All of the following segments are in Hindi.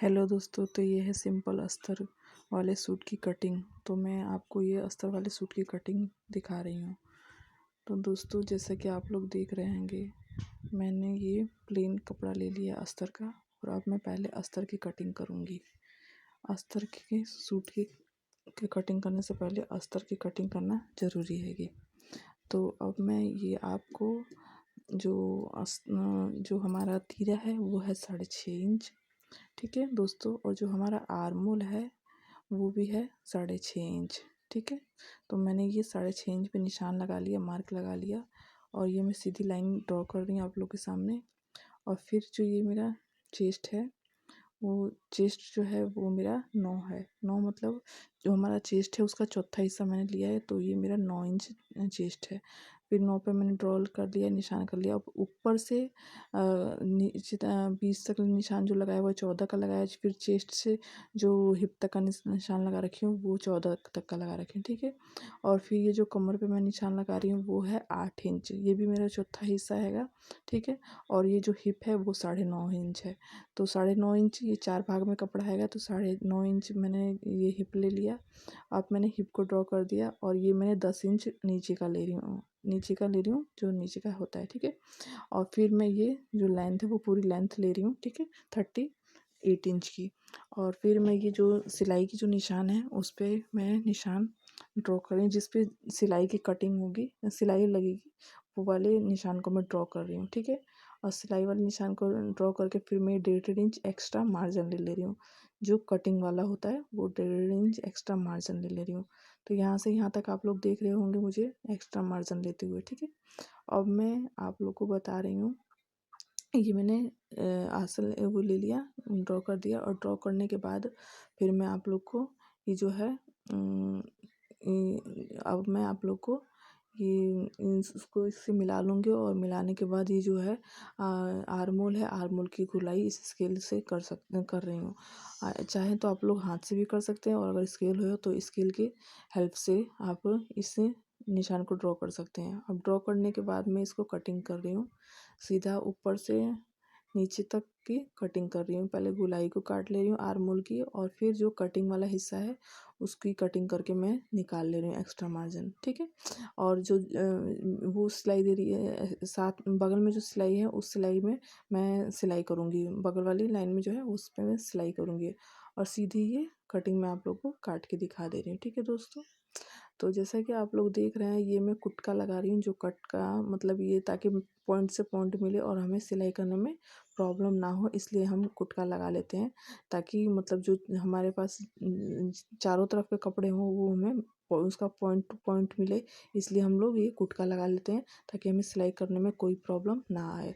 हेलो दोस्तों, तो ये है सिंपल अस्तर वाले सूट की कटिंग। तो मैं आपको ये अस्तर वाले सूट की कटिंग दिखा रही हूँ। तो दोस्तों, जैसा कि आप लोग देख रहे होंगे, मैंने ये प्लेन कपड़ा ले लिया अस्तर का। और अब मैं पहले अस्तर की कटिंग करूँगी। अस्तर के सूट की कटिंग करने से पहले अस्तर की कटिंग करना ज़रूरी है। तो अब मैं ये आपको जो जो हमारा तीरा है वो है 6.5 इंच। ठीक है दोस्तों, और जो हमारा आर्मोल है वो भी है 6.5 इंच। ठीक है, तो मैंने ये 6.5 इंच पे निशान लगा लिया, मार्क लगा लिया। और ये मैं सीधी लाइन ड्रॉ कर रही हूँ आप लोग के सामने। और फिर जो ये मेरा चेस्ट है, वो चेस्ट जो है वो मेरा 9 है। 9 मतलब जो हमारा चेस्ट है उसका चौथा हिस्सा मैंने लिया है, तो ये मेरा 9 इंच चेस्ट है। फिर 9 पे मैंने ड्रॉ कर लिया, निशान कर लिया। अब ऊपर से नीचे 20 तक निशान जो लगाया हुआ है 14 का लगाया। फिर चेस्ट से जो हिप तक का निशान लगा रखी हूँ वो 14 तक का लगा रखी हूँ। ठीक है, और फिर ये जो कमर पे मैं निशान लगा रही हूँ वो है 8 इंच, ये भी मेरा चौथा हिस्सा हैगा। ठीक है, और ये जो हिप है वो 9.5 इंच है। तो 9.5 इंच ये 4 भाग में कपड़ा हैगा, तो 9.5 इंच मैंने ये हिप ले लिया। अब मैंने हिप को ड्रॉ कर दिया, और ये मैंने 10 इंच नीचे का ले रही हूँ, जो नीचे का होता है। ठीक है, और फिर मैं ये जो लेंथ है वो पूरी लेंथ ले रही हूँ। ठीक है, 38 इंच की। और फिर मैं ये जो सिलाई की जो निशान है उस पर मैं निशान ड्रॉ कर रही हूँ, जिस पे सिलाई की कटिंग होगी, सिलाई लगेगी, वो वाले निशान को मैं ड्रॉ कर रही हूँ। ठीक है, और सिलाई वाले निशान को ड्रॉ करके फिर मैं 1.5 इंच एक्स्ट्रा मार्जिन ले रही हूँ। जो कटिंग वाला होता है वो 1.5 इंच एक्स्ट्रा मार्जिन ले रही हूँ। तो यहाँ से यहाँ तक आप लोग देख रहे होंगे मुझे एक्स्ट्रा मार्जिन लेते हुए। ठीक है, अब मैं आप लोग को बता रही हूँ, ये मैंने आसन वो ले लिया, ड्रॉ कर दिया। और ड्रॉ करने के बाद फिर मैं आप लोग को ये जो है अब मैं आप लोग को ये इसको इससे मिला लूँगी। और मिलाने के बाद ये जो है आर्मोल है, आर्मोल की गोलाई इस स्केल से कर रही हूँ। चाहे तो आप लोग हाथ से भी कर सकते हैं, और अगर स्केल हो तो स्केल की हेल्प से आप इस निशान को ड्रॉ कर सकते हैं। अब ड्रॉ करने के बाद मैं इसको कटिंग कर रही हूँ, सीधा ऊपर से नीचे तक की कटिंग कर रही हूँ। पहले गोलाई को काट ले रही हूँ आर्मोल की, और फिर जो कटिंग वाला हिस्सा है उसकी कटिंग करके मैं निकाल ले रही हूँ एक्स्ट्रा मार्जिन। ठीक है, और जो वो सिलाई दे रही है साथ बगल में जो सिलाई है उस सिलाई में मैं सिलाई करूँगी, बगल वाली लाइन में जो है उस पर मैं सिलाई करूँगी। और सीधी ये कटिंग मैं आप लोग को काट के दिखा दे रही हूँ। ठीक है दोस्तों, तो जैसा कि आप लोग देख रहे हैं, ये मैं कुटका लगा रही हूँ। जो कट का मतलब ये ताकि पॉइंट से पॉइंट मिले और हमें सिलाई करने में प्रॉब्लम ना हो, इसलिए हम कुटका लगा लेते हैं। ताकि मतलब जो हमारे पास चारों तरफ के कपड़े हों वो हमें उसका पॉइंट टू पॉइंट मिले, इसलिए हम लोग ये कुटका लगा लेते हैं, ताकि हमें सिलाई करने में कोई प्रॉब्लम ना आए।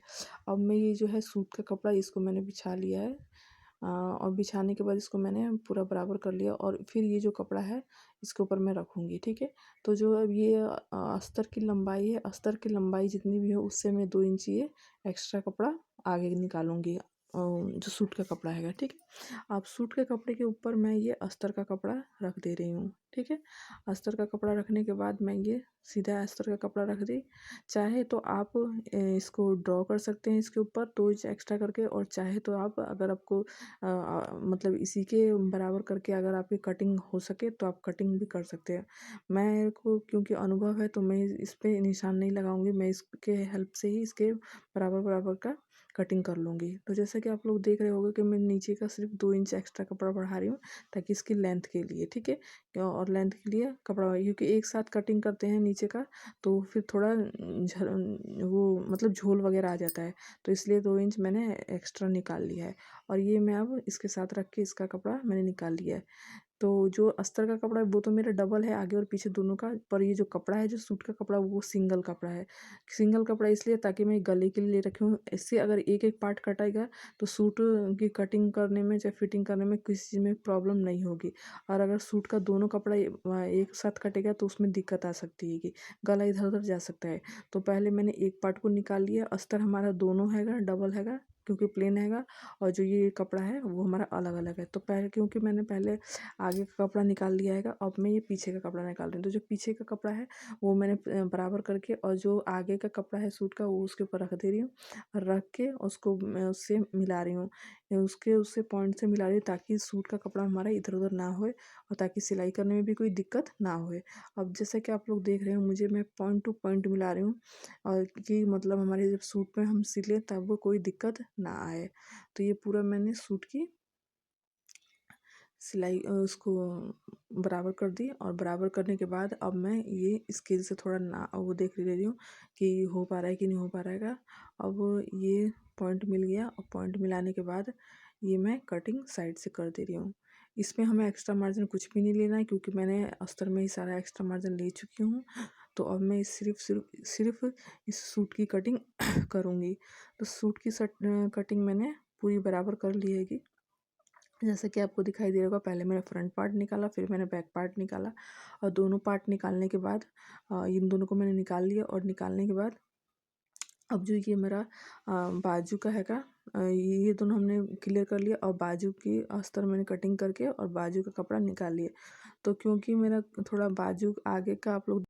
अब मैं ये जो है सूट का कपड़ा इसको मैंने बिछा लिया है। और बिछाने के बाद इसको मैंने पूरा बराबर कर लिया, और फिर ये जो कपड़ा है इसके ऊपर मैं रखूँगी। ठीक है, तो जो अब ये अस्तर की लंबाई है, अस्तर की लंबाई जितनी भी हो उससे मैं 2 इंच ये एक्स्ट्रा कपड़ा आगे निकालूंगी, जो सूट का कपड़ा हैगा। ठीक है, अब सूट के कपड़े के ऊपर मैं ये अस्तर का कपड़ा रख दे रही हूँ। ठीक है, अस्तर का कपड़ा रखने के बाद मैं ये सीधा अस्तर का कपड़ा रख दी। चाहे तो आप इसको ड्रॉ कर सकते हैं इसके ऊपर 2 इंच एक्स्ट्रा करके, और चाहे तो आप अगर आपको मतलब इसी के बराबर करके अगर आपकी कटिंग हो सके तो आप कटिंग भी कर सकते हैं। मैं को क्योंकि अनुभव है तो मैं इस पे निशान नहीं लगाऊंगी, मैं इसके हेल्प से ही इसके बराबर बराबर का कटिंग कर लूँगी। तो जैसे कि आप लोग देख रहे होंगे कि मैं नीचे का सिर्फ 2 इंच एक्स्ट्रा कपड़ा बढ़ा रही हूँ, ताकि इसकी लेंथ के लिए। ठीक है, और लेंथ के लिए कपड़ा, क्योंकि एक साथ कटिंग करते हैं नीचे का तो फिर थोड़ा वो मतलब झोल वगैरह आ जाता है, तो इसलिए 2 इंच मैंने एक्स्ट्रा निकाल लिया है। और ये मैं अब इसके साथ रख के इसका कपड़ा मैंने निकाल लिया है। तो जो अस्तर का कपड़ा है वो तो मेरा डबल है आगे और पीछे दोनों का, पर ये जो कपड़ा है जो सूट का कपड़ा वो सिंगल कपड़ा है। सिंगल कपड़ा इसलिए ताकि मैं गले के लिए ले रखी हूँ। इससे अगर एक एक पार्ट कटेगा तो सूट की कटिंग करने में चाहे फिटिंग करने में किसी चीज़ में प्रॉब्लम नहीं होगी। और अगर सूट का दोनों कपड़ा एक साथ कटेगा तो उसमें दिक्कत आ सकती है कि गला इधर उधर जा सकता है। तो पहले मैंने एक पार्ट को निकाल लिया। अस्तर हमारा दोनों हैगा, डबल हैगा, क्योंकि प्लेन हैगा। और जो ये कपड़ा है वो हमारा अलग अलग है। तो पहले क्योंकि मैंने पहले आगे का कपड़ा निकाल लिया हैगा, अब मैं ये पीछे का कपड़ा निकाल रही हूँ। तो जो पीछे का कपड़ा है वो मैंने बराबर करके, और जो आगे का कपड़ा है सूट का वो उसके ऊपर रख दे रही हूँ, और रख के उसको मैं उससे मिला रही हूँ। उससे पॉइंट से मिला रही हूँ ताकि सूट का कपड़ा हमारा इधर उधर ना होए और ताकि सिलाई करने में भी कोई दिक्कत ना होए। अब जैसा कि आप लोग देख रहे हो मैं पॉइंट टू पॉइंट मिला रही हूँ और कि मतलब हमारे जब सूट में हम सिले तब वो कोई दिक्कत ना आए। तो ये पूरा मैंने सूट की सिलाई उसको बराबर कर दी और बराबर करने के बाद अब मैं ये स्केल से थोड़ा ना वो देख ले रही हूँ कि हो पा रहा है कि नहीं हो पा रहा है। अब ये पॉइंट मिल गया और पॉइंट मिलाने के बाद ये मैं कटिंग साइड से कर दे रही हूँ। इसमें हमें एक्स्ट्रा मार्जिन कुछ भी नहीं लेना है क्योंकि मैंने अस्तर में ही सारा एक्स्ट्रा मार्जिन ले चुकी हूँ। तो अब मैं सिर्फ सिर्फ सिर्फ इस सूट की कटिंग करूँगी। तो सूट की कटिंग मैंने पूरी बराबर कर ली है। जैसा कि आपको दिखाई दे रहा होगा, पहले मैंने फ्रंट पार्ट निकाला, फिर मैंने बैक पार्ट निकाला और दोनों पार्ट निकालने के बाद इन दोनों को मैंने निकाल लिया और निकालने के बाद अब जो ये मेरा बाजू का हैगा ये दोनों हमने क्लियर कर लिया और बाजू की अस्तर मैंने कटिंग करके और बाजू का कपड़ा निकाल लिया। तो क्योंकि मेरा थोड़ा बाजू आगे का आप लोग